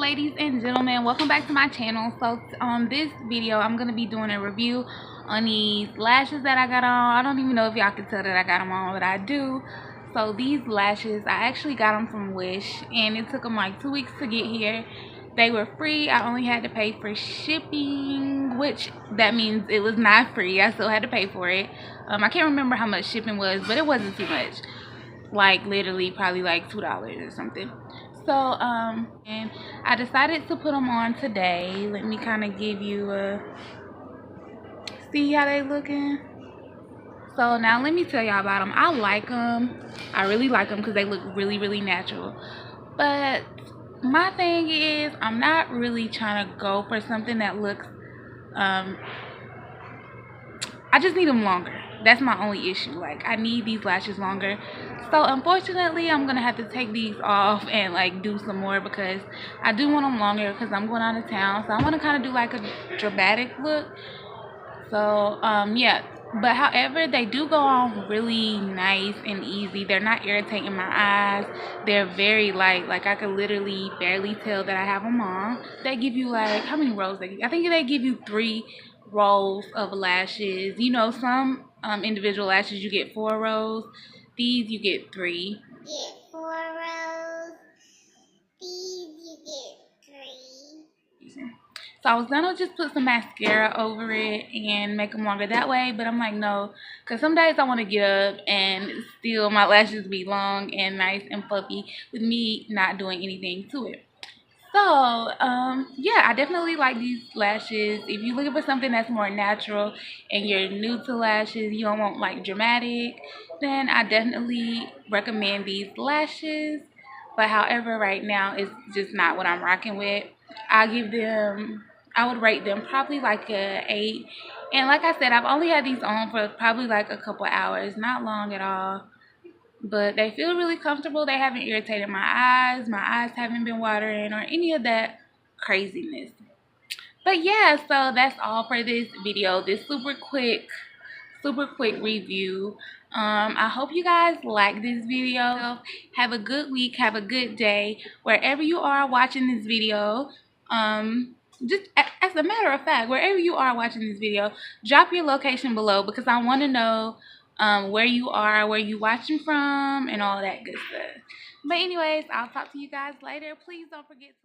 ladies and gentlemen, welcome back to my channel. So on this video I'm gonna be doing a review on these lashes that I got on. I don't even know if y'all can tell that I got them on, but I do. So these lashes, I actually got them from Wish, and it took them like 2 weeks to get here. They were free. I only had to pay for shipping, which that means it was not free. I still had to pay for it. I can't remember how much shipping was, but it wasn't too much. Like literally probably like $2 or something. So and I decided to put them on today. Let me kind of give you a see how they looking. So now let me tell y'all about them. I like them. I really like them because they look really natural. But my thing is, I'm not really trying to go for something that looks I just need them longer. That's my only issue. Like, I need these lashes longer. So unfortunately I'm gonna have to take these off and like do some more, because I do want them longer because I'm going out of town. So I want to kind of do like a dramatic look. So yeah, but however, they do go on really nice and easy. They're not irritating my eyes. They're very light. Like, I could literally barely tell that I have them on. They give you like, how many rows they give? I think they give you 3 rows of lashes. You know, some individual lashes you get 4 rows. These you get 3. Get 4 rows. These you get 3. So I was gonna just put some mascara over it and make them longer that way, but I'm like, no, because some days I want to get up and still my lashes be long and nice and fluffy with me not doing anything to it. So yeah, I definitely like these lashes. If you're looking for something that's more natural and you're new to lashes, you don't want like dramatic, then I definitely recommend these lashes. But however, right now it's just not what I'm rocking with. I would rate them probably like a 8. And like I said, I've only had these on for probably like a couple hours, not long at all. But they feel really comfortable. They haven't irritated my eyes. My eyes haven't been watering or any of that craziness. But yeah, so that's all for this video. This super quick review. I hope you guys like this video. Have a good week. Have a good day wherever you are watching this video. Just as a matter of fact, wherever you are watching this video, drop your location below, because I want to know where you are, where you watching from, and all that good stuff. But anyways, I'll talk to you guys later. Please don't forget to